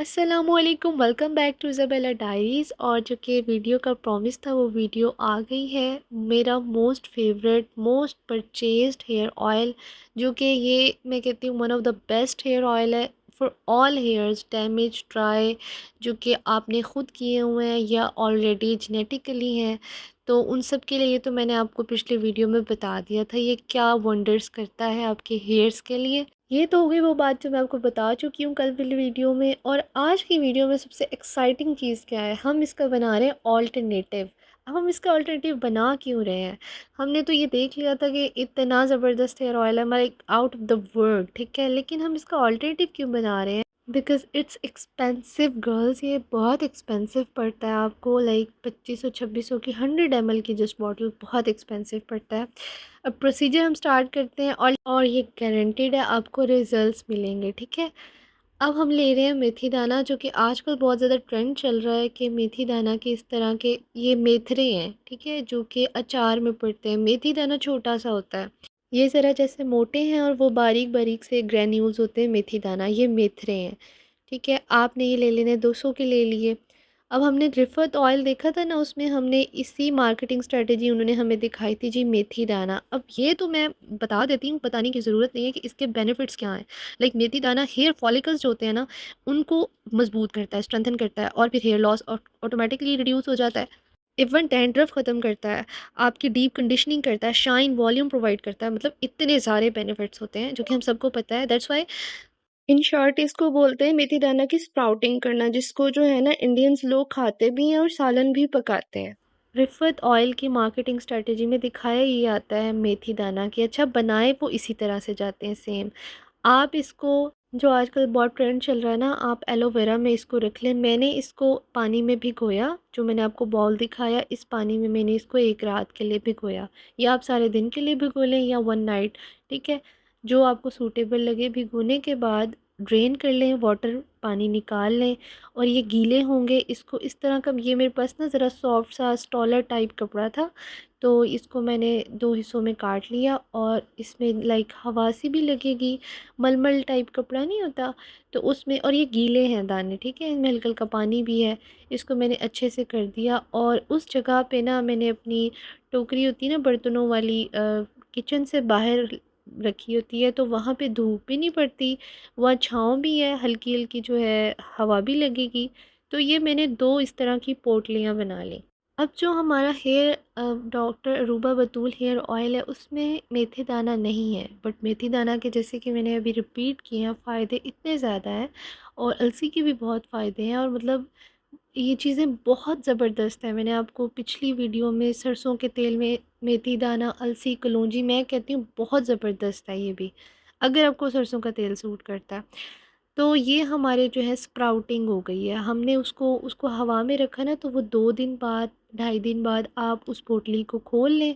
अस्सलामुअलैकुम, welcome back to Isabella diaries. और जो कि वीडियो का प्रॉमिस था वो वीडियो आ गई है। मेरा most favourite most purchased hair oil, जो कि ये मैं कहती हूँ one of the best hair oil है for all hairs damage dry, जो कि आपने ख़ुद किए हुए हैं या ऑलरेडी जेनेटिकली हैं। तो उन सब के लिए तो मैंने आपको पिछले वीडियो में बता दिया था ये क्या वंडर्स करता है आपके हेयर्स के लिए। ये तो हो गई वो बात जो मैं आपको बता चुकी हूँ कल वाली वीडियो में। और आज की वीडियो में सबसे एक्साइटिंग चीज़ क्या है, हम इसका बना रहे हैं ऑल्टरनेटिव। अब हम इसका ऑल्टरनेटिव बना क्यों रहे हैं? हमने तो ये देख लिया था कि इतना ज़बरदस्त हेयर ऑयल है हमारे आउट ऑफ द वर्ल्ड, ठीक है, लेकिन हम इसका ऑल्टरनेटिव क्यों बना रहे हैं? बिकॉज़ इट्स एक्सपेंसिव गर्ल्स, ये बहुत एक्सपेंसिव पड़ता है आपको, लाइक 2500-2600 की 100 ml की जस्ट बॉटल बहुत एक्सपेंसिव पड़ता है। अब प्रोसीजर हम स्टार्ट करते हैं और ये गारंटेड है आपको रिजल्ट्स मिलेंगे, ठीक है। अब हम ले रहे हैं मेथी दाना, जो कि आजकल बहुत ज़्यादा ट्रेंड चल रहा है कि मेथी दाना के इस तरह के ये मेथरे हैं, ठीक है, जो कि अचार में पड़ते हैं। मेथी दाना छोटा सा होता है, ये ज़रा जैसे मोटे हैं और वो बारीक बारीक से ग्रैन्यूल्स होते हैं मेथी दाना, ये मेथरे हैं, ठीक है। आपने ये ले लेने 200 के ले लिए। अब हमने रिफ़त ऑयल देखा था ना, उसमें हमने इसी मार्केटिंग स्ट्रेटजी उन्होंने हमें दिखाई थी जी, मेथी दाना। अब ये तो मैं बता देती हूँ, बताने की ज़रूरत नहीं है कि इसके बेनिफिट्स क्या हैं। लाइक मेथी दाना हेयर फॉलिकल्स जो होते हैं ना, उनको मजबूत करता है, स्ट्रेंथन करता है, और फिर हेयर लॉस ऑटोमेटिकली रिड्यूस हो जाता है। इवन डैंड्रफ ख़त्म करता है, आपकी डीप कंडीशनिंग करता है, शाइन वॉल्यूम प्रोवाइड करता है। मतलब इतने सारे बेनिफिट्स होते हैं जो कि हम सबको पता है। दैट्स वाई इन शॉर्ट इसको बोलते हैं मेथी दाना की स्प्राउटिंग करना, जिसको जो है ना इंडियंस लोग खाते भी हैं और सालन भी पकाते हैं। रिफ़त ऑयल की मार्केटिंग स्ट्रेटजी में दिखाया ये आता है मेथी दाना की, अच्छा बनाए वो इसी तरह से जाते हैं सेम। आप इसको, जो आजकल बहुत ट्रेंड चल रहा है ना, आप एलोवेरा में इसको रख लें। मैंने इसको पानी में भिगोया, जो मैंने आपको बॉल दिखाया इस पानी में मैंने इसको एक रात के लिए भिगोया, या आप सारे दिन के लिए भिगो लें या वन नाइट, ठीक है, जो आपको सूटेबल लगे। भिगोने के बाद ड्रेन कर लें, वाटर पानी निकाल लें, और ये गीले होंगे। इसको इस तरह का, ये मेरे पास ना ज़रा सॉफ्ट सा स्टॉलर टाइप कपड़ा था, तो इसको मैंने दो हिस्सों में काट लिया, और इसमें लाइक हवा सी भी लगेगी, मलमल टाइप कपड़ा नहीं होता, तो उसमें, और ये गीले हैं दाने, ठीक है, इनमें हल्का हल्का पानी भी है। इसको मैंने अच्छे से कर दिया, और उस जगह पे ना मैंने अपनी टोकरी होती है ना बर्तनों वाली, किचन से बाहर रखी होती है, तो वहाँ पे धूप भी नहीं पड़ती, वहाँ छाँव भी है, हल्की हल्की जो है हवा भी लगेगी। तो ये मैंने दो इस तरह की पोटलियाँ बना ली। अब जो हमारा हेयर डॉक्टर अरूबा बतूल हेयर ऑयल है, उसमें मेथी दाना नहीं है, बट मेथी दाना के, जैसे कि मैंने अभी रिपीट किए हैं, फ़ायदे इतने ज़्यादा हैं, और अलसी के भी बहुत फ़ायदे हैं, और मतलब ये चीज़ें बहुत ज़बरदस्त है। मैंने आपको पिछली वीडियो में सरसों के तेल में मेथी दाना, अलसी, कलौंजी, मैं कहती हूँ बहुत ज़बरदस्त है ये भी, अगर आपको सरसों का तेल सूट करता है। तो ये हमारे जो है स्प्राउटिंग हो गई है। हमने उसको उसको हवा में रखा ना, तो वो 2 दिन बाद, 2.5 दिन बाद आप उस पोटली को खोल लें,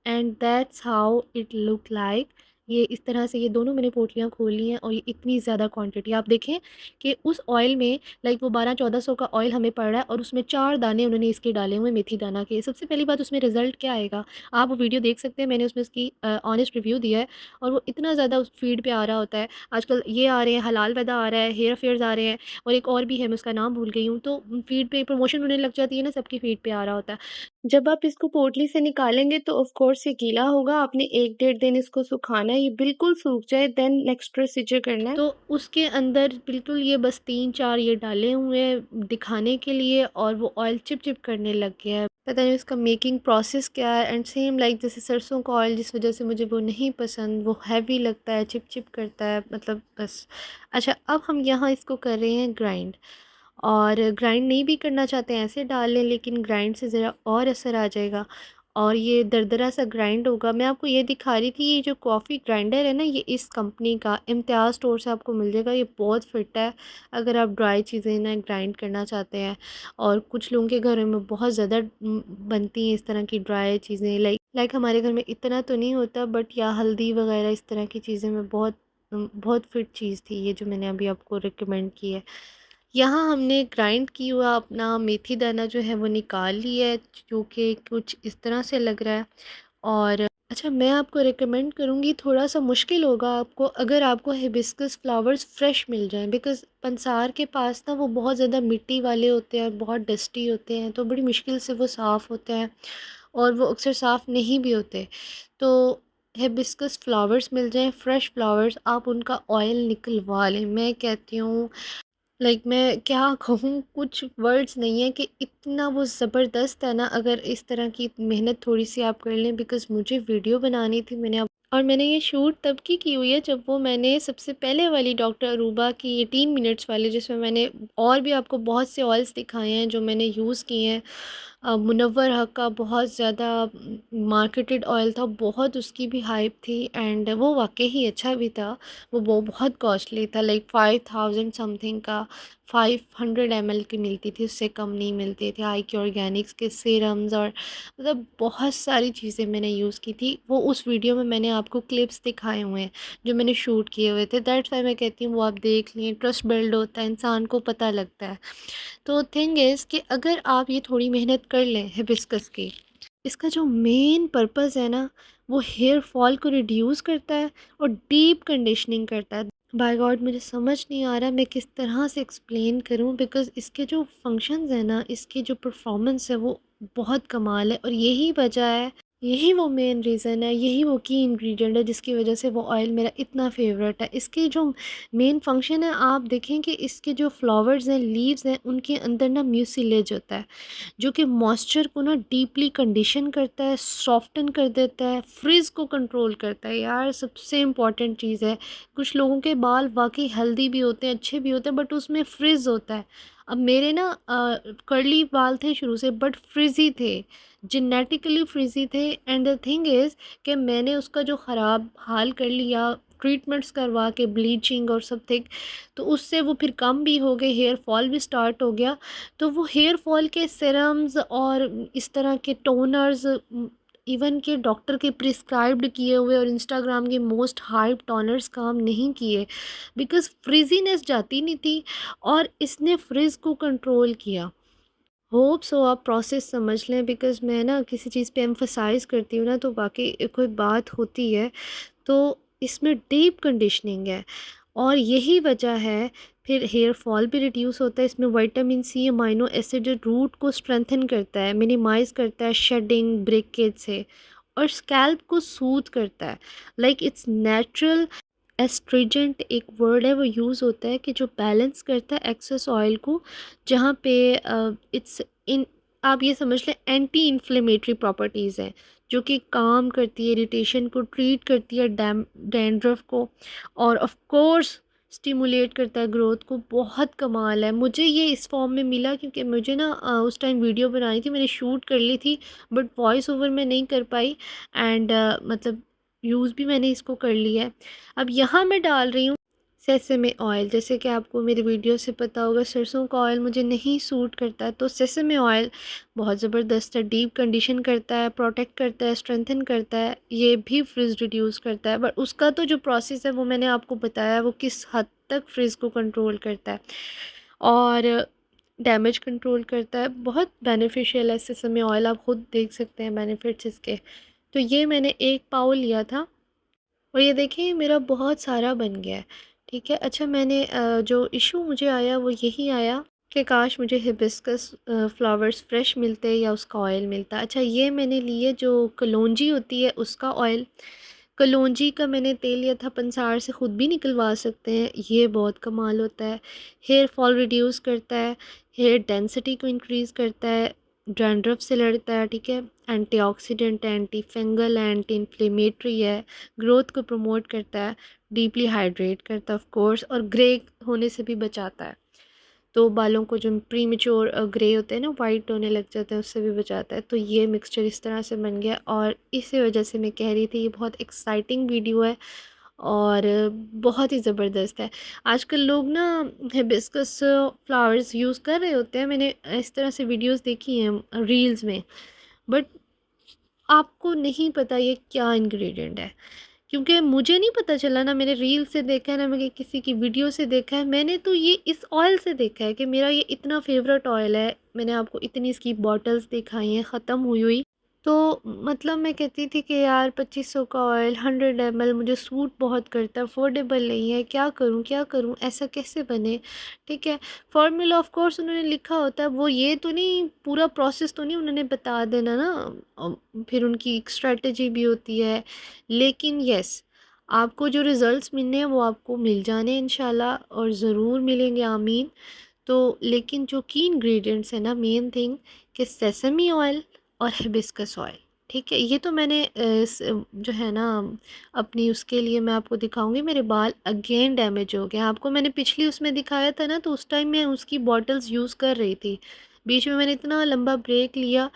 and that's how it look like. ये इस तरह से ये दोनों मैंने पोटलियाँ खोल ली हैं, और ये इतनी ज़्यादा क्वांटिटी आप देखें कि उस ऑयल में, लाइक वो 1200-1400 का ऑयल हमें पड़ रहा है, और उसमें 4 दाने उन्होंने इसके डाले हुए मेथी दाना के। सबसे पहली बात, उसमें रिज़ल्ट क्या आएगा, आप वो वीडियो देख सकते हैं, मैंने उसमें उसकी ऑनेस्ट रिव्यू दिया है, और वो इतना ज़्यादा उस फीड पे आ रहा होता है। आजकल ये आ रहे हैं, हलाल वेदा आ रहा है, हेयर अफेयर्स आ रहे हैं, और एक और भी है, मैं उसका नाम भूल गई हूँ, तो फीड पे प्रमोशन होने लग जाती है ना, सबकी फीड पे आ रहा होता है। जब आप इसको पोटली से निकालेंगे तो ऑफ कोर्स ये गीला होगा, आपने 1-1.5 दिन इसको सुखाना है, ये बिल्कुल सूख जाए देन नेक्स्ट प्रोसीजर करना है। तो उसके अंदर बिल्कुल ये बस 3-4 ये डाले हुए हैं दिखाने के लिए, और वो ऑयल चिप चिप करने लग गया है। पता नहीं उसका मेकिंग प्रोसेस क्या है, एंड सेम लाइक जैसे सरसों का ऑयल, जिस वजह से मुझे वो नहीं पसंद, वो हैवी लगता है, चिप चिप करता है, मतलब बस। अच्छा, अब हम यहाँ इसको कर रहे हैं ग्राइंड, और ग्राइंड नहीं भी करना चाहते हैं ऐसे डाल लें, लेकिन ग्राइंड से ज़रा और असर आ जाएगा, और ये दरदरा सा ग्राइंड होगा। मैं आपको ये दिखा रही थी, ये जो कॉफ़ी ग्राइंडर है ना, ये इस कंपनी का इम्तियाज़ स्टोर से आपको मिल जाएगा। ये बहुत फिट है अगर आप ड्राई चीज़ें ना ग्राइंड करना चाहते हैं, और कुछ लोगों के घरों में बहुत ज़्यादा बनती हैं इस तरह की ड्राई चीज़ें, लाइक हमारे घर में इतना तो नहीं होता, बट या हल्दी वगैरह इस तरह की चीज़ें में बहुत बहुत फिट चीज़ थी ये, जो मैंने अभी आपको रिकमेंड की है। यहाँ हमने ग्राइंड की हुआ अपना मेथी दाना जो है वो निकाल लिया है, जो कि कुछ इस तरह से लग रहा है, और अच्छा, मैं आपको रिकमेंड करूँगी, थोड़ा-सा मुश्किल होगा आपको अगर आपको हिबिस्कस फ्लावर्स फ्रेश मिल जाएँ, बिकॉज़ पंसार के पास ना वो बहुत ज़्यादा मिट्टी वाले होते हैं, बहुत डस्टी होते हैं, तो बड़ी मुश्किल से वो साफ़ होते हैं और वो अक्सर साफ़ नहीं भी होते। तो हिबिस्कस फ्लावर्स मिल जाएँ, फ्रेश फ्लावर्स, आप उनका ऑयल निकलवा लें। मैं कहती हूँ, मैं क्या कहूँ, कुछ वर्ड्स नहीं है कि इतना वो ज़बरदस्त है ना, अगर इस तरह की मेहनत थोड़ी-सी आप कर लें। बिकॉज़ मुझे वीडियो बनानी थी, मैंने ये शूट तब की हुई है जब वो मैंने सबसे पहले वाली डॉक्टर अरूबा की 18 मिनट्स वाली, जिसमें मैंने और भी आपको बहुत से ऑयल्स दिखाए हैं जो मैंने यूज़ किए हैं। मुनव्वर हक़ का बहुत ज़्यादा मार्केटेड ऑयल था, बहुत उसकी भी हाइप थी एंड वो वाक़ई ही अच्छा भी था। वो बहुत कॉस्टली था, लाइक 5000 समथिंग का, 500 ml की मिलती थी, उससे कम नहीं मिलती थी। आईक्यू ऑर्गेनिक्स के सीरम्स और मतलब बहुत सारी चीज़ें मैंने यूज़ की थी। वो उस वीडियो में मैंने आपको क्लिप्स दिखाए हुए हैं जो मैंने शूट किए हुए थे। दैट्स व्हाई मैं कहती हूँ वो आप देख लें, ट्रस्ट बिल्ड होता है, इंसान को पता लगता है। तो थिंग इज़ कि अगर आप ये थोड़ी मेहनत कर लें हिबिस्कस की, इसका जो मेन पर्पस है ना, वो हेयर फॉल को रिड्यूस करता है और डीप कंडीशनिंग करता है। बाय गॉड, मुझे समझ नहीं आ रहा मैं किस तरह से एक्सप्लेन करूं, बिकॉज़ इसके जो फंक्शंस हैं ना, इसकी जो परफॉर्मेंस है वो बहुत कमाल है। और यही वजह है, यही वो मेन रीज़न है, यही वो की इंग्रेडिएंट है जिसकी वजह से वो ऑयल मेरा इतना फेवरेट है। इसकी जो मेन फंक्शन है, आप देखें कि इसके जो फ्लावर्स हैं, लीव्स हैं, उनके अंदर ना म्यूसिलेज होता है जो कि मॉइस्चर को ना डीपली कंडीशन करता है, सॉफ्टन कर देता है, फ्रिज को कंट्रोल करता है। यार, सबसे इम्पॉर्टेंट चीज़ है। कुछ लोगों के बाल वाकई हेल्दी भी होते हैं, अच्छे भी होते हैं, बट उसमें फ्रिज होता है। अब मेरे ना कर्ली बाल थे शुरू से, बट फ्रिजी थे, जेनेटिकली फ्रिजी थे। एंड द थिंग इज़ कि मैंने उसका जो ख़राब हाल कर लिया, ट्रीटमेंट्स करवा के, ब्लीचिंग और सब थिंग, तो उससे वो फिर कम भी हो गए, हेयर फॉल भी स्टार्ट हो गया। तो वो हेयर फॉल के सीरम्स और इस तरह के टोनर्स, इवन के डॉक्टर के प्रिस्क्राइब्ड किए हुए और इंस्टाग्राम के मोस्ट हाइप टोनर्स काम नहीं किए, बिकॉज़ फ्रिजीनेस जाती नहीं थी और इसने फ्रिज को कंट्रोल किया। होप सो आप प्रोसेस समझ लें, बिकॉज़ मैं ना किसी चीज़ पे एम्फसाइज़ करती हूँ ना, तो बाकी कोई बात होती है। तो इसमें डीप कंडीशनिंग है और यही वजह है, फिर हेयर फॉल भी रिड्यूस होता है। इसमें vitamin C, amino acid root को स्ट्रेंथन करता है, मिनिमाइज़ करता है शेडिंग, ब्रेकेज से, और स्कैल्प को सूद करता है। लाइक इट्स नेचुरल एस्ट्रिजेंट एक वर्ड है, वो यूज़ होता है कि जो बैलेंस करता है एक्सेस ऑयल को, जहाँ पे इट्स इन आप ये समझ लें एंटी इन्फ्लेमेटरी प्रॉपर्टीज़ हैं, जो कि काम करती है, इरिटेशन को ट्रीट करती है, डैंड्रफ को, और ऑफ कोर्स स्टिमुलेट करता है ग्रोथ को। बहुत कमाल है। मुझे ये इस फॉर्म में मिला क्योंकि मुझे ना उस टाइम वीडियो बनाई थी, मैंने शूट कर ली थी, बट वॉइस ओवर में नहीं कर पाई। एंड मतलब यूज़ भी मैंने इसको कर लिया है। अब यहाँ मैं डाल रही हूँ सेसमे ऑयल। जैसे कि आपको मेरे वीडियो से पता होगा, सरसों का ऑयल मुझे नहीं सूट करता है, तो सेसमे ऑयल बहुत ज़बरदस्त है, डीप कंडीशन करता है, प्रोटेक्ट करता है, स्ट्रेंथन करता है, ये भी फ्रिज रिड्यूस करता है। बट उसका तो जो प्रोसेस है वो मैंने आपको बताया, वो किस हद तक फ्रिज को कंट्रोल करता है और डैमेज कंट्रोल करता है। बहुत बेनिफिशियल है सेसमे ऑयल, आप खुद देख सकते हैं बेनिफिट्स इसके। तो ये मैंने 1 पाव लिया था और ये देखिए मेरा बहुत सारा बन गया है। ठीक है। अच्छा, मैंने जो इशू मुझे आया वो यही आया कि काश मुझे हिबिस्कस फ्लावर्स फ्रेश मिलते या उसका ऑयल मिलता। अच्छा, ये मैंने लिए जो कलौंजी होती है उसका ऑयल। कलौंजी का मैंने तेल लिया था, पंसार से ख़ुद भी निकलवा सकते हैं, ये बहुत कमाल होता है। हेयर फॉल रिड्यूस करता है, हेयर डेंसिटी को इंक्रीज़ करता है, डैंड्रफ से लड़ता है। ठीक है। Antioxidant, anti fungal, anti inflammatory है, ग्रोथ को प्रमोट करता है, डीपली हाइड्रेट करता है ऑफ कोर्स, और ग्रे होने से भी बचाता है। तो बालों को जो प्रीमेच्योर ग्रे होते हैं ना, वाइट होने लग जाते हैं, उससे भी बचाता है। तो ये मिक्सचर इस तरह से बन गया और इसी वजह से मैं कह रही थी ये बहुत एक्साइटिंग वीडियो है और बहुत ही ज़बरदस्त है। आजकल लोग ना हिबिस्कस फ्लावर्स यूज़ कर रहे होते हैं, मैंने इस तरह से वीडियोस देखी हैं रील्स में, बट आपको नहीं पता ये क्या इंग्रेडिएंट है, क्योंकि मुझे नहीं पता चला ना, मैंने रील से देखा है ना मैंने किसी की वीडियो से देखा है, मैंने तो ये इस ऑयल से देखा है कि मेरा ये इतना फेवरेट ऑयल है। मैंने आपको इतनी इसकी बॉटल्स दिखाई हैं ख़त्म हुई हुई, तो मतलब मैं कहती थी कि यार 2500 का ऑयल 100 ml मुझे सूट बहुत करता है, अफोर्डेबल नहीं है, क्या करूं क्या करूं, ऐसा कैसे बने। ठीक है, फार्मूला ऑफ कोर्स उन्होंने लिखा होता है, वो ये तो नहीं, पूरा प्रोसेस तो नहीं उन्होंने बता देना ना, फिर उनकी एक स्ट्रेटजी भी होती है। लेकिन यस, आपको जो रिज़ल्ट्स मिलने हैं वो आपको मिल जाने हैं इंशाल्लाह, और ज़रूर मिलेंगे, आमीन। तो लेकिन जो की इंग्रेडिएंट्स है ना, मेन थिंग कि सेसमी ऑयल और हिबिस्कस ऑयल। ठीक है, ये तो मैंने जो है ना अपनी उसके लिए मैं आपको दिखाऊंगी। मेरे बाल अगेन डैमेज हो गए, आपको मैंने पिछली उसमें दिखाया था ना, तो उस टाइम मैं उसकी बॉटल्स यूज़ कर रही थी। बीच में मैंने इतना लंबा ब्रेक लिया।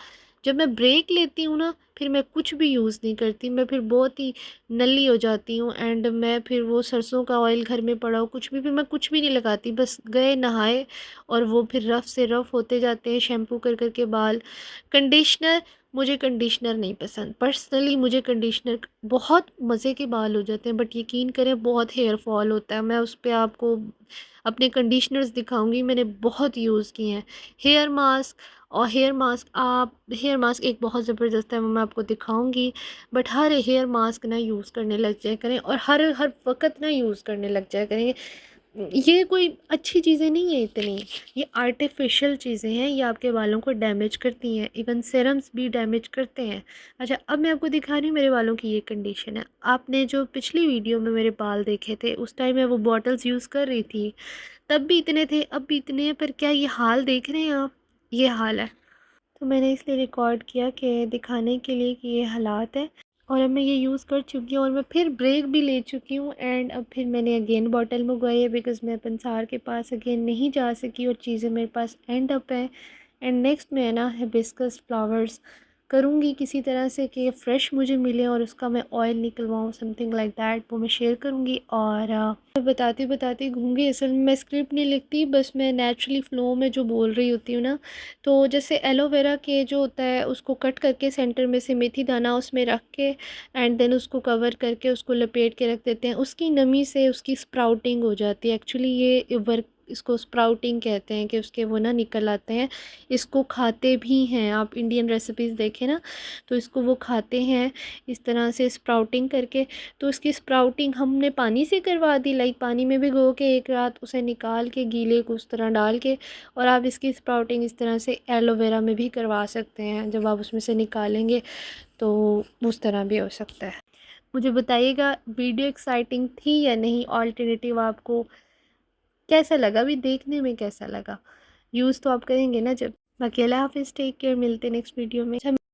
जब मैं ब्रेक लेती हूँ ना, फिर मैं कुछ भी यूज़ नहीं करती, मैं फिर बहुत ही नली हो जाती हूँ। एंड मैं फिर वो सरसों का ऑयल घर में पड़ा हो कुछ भी, फिर मैं कुछ भी नहीं लगाती, बस गए नहाए, और वो फिर रफ़ से रफ़ होते जाते हैं शैम्पू कर कर के बाल। कंडीशनर, मुझे कंडीशनर नहीं पसंद पर्सनली, मुझे कंडीशनर बहुत मज़े के बाल हो जाते हैं, बट यकीन करें बहुत हेयर फॉल होता है। मैं उस पर आपको अपने कंडीशनर्स दिखाऊंगी, मैंने बहुत यूज़ किए हैं। हेयर मास्क, और हेयर मास्क एक बहुत ज़बरदस्त है, वो मैं आपको दिखाऊंगी। बट हर हेयर मास्क ना यूज़ करने लग जाए करें, और हर हर वक्त ना यूज़ करने लग जाए करें। ये कोई अच्छी चीज़ें नहीं है इतनी, ये आर्टिफिशियल चीज़ें हैं, ये आपके बालों को डैमेज करती हैं, इवन सेरम्स भी डैमेज करते हैं। अच्छा, अब मैं आपको दिखा रही हूँ मेरे बालों की ये कंडीशन है। आपने जो पिछली वीडियो में मेरे बाल देखे थे, उस टाइम मैं वो बॉटल्स यूज़ कर रही थी, तब भी इतने थे, अब भी इतने हैं। पर क्या ये हाल देख रहे हैं आप, ये हाल है। तो मैंने इसलिए रिकॉर्ड किया कि दिखाने के लिए कि ये हालात है। और अब मैं ये यूज़ कर चुकी हूँ, और मैं फिर ब्रेक भी ले चुकी हूँ, एंड अब फिर मैंने अगेन बॉटल मंगवाई है, बिकॉज़ मैं पंसार के पास अगेन नहीं जा सकी, और चीज़ें मेरे पास एंड अप है। एंड नेक्स्ट मैं ना हिबिस्कस फ्लावर्स करूँगी किसी तरह से कि फ़्रेश मुझे मिले, और उसका मैं ऑयल निकलवाऊँ, समथिंग लाइक दैट, वो मैं शेयर करूँगी। और मैं बताती बताती घूमूंगी। असल में मैं स्क्रिप्ट नहीं लिखती, बस मैं नेचुरली फ़्लो में जो बोल रही होती हूँ ना। तो जैसे एलोवेरा के जो होता है, उसको कट करके सेंटर में से मेथी दाना उसमें रख के, एंड देन उसको कवर करके उसको लपेट के रख देते हैं, उसकी नमी से उसकी स्प्राउटिंग हो जाती है। एक्चुअली ये वर्क, इसको स्प्राउटिंग कहते हैं, कि उसके वो ना निकल आते हैं। इसको खाते भी हैं, आप इंडियन रेसिपीज़ देखें ना, तो इसको वो खाते हैं इस तरह से स्प्राउटिंग करके। तो इसकी स्प्राउटिंग हमने पानी से करवा दी, लाइक पानी में भिगो के एक रात उसे निकाल के गीले को उस तरह डाल के, और आप इसकी स्प्राउटिंग इस तरह से एलोवेरा में भी करवा सकते हैं। जब आप उसमें से निकालेंगे तो उस तरह भी हो सकता है। मुझे बताइएगा वीडियो एक्साइटिंग थी या नहीं, ऑल्टरनेटिव आपको कैसा लगा, अभी देखने में कैसा लगा। यूज़ तो आप करेंगे ना जब। बाकी अल्लाह हाफिज़, टेक केयर, मिलते हैं नेक्स्ट वीडियो में। अच्छा,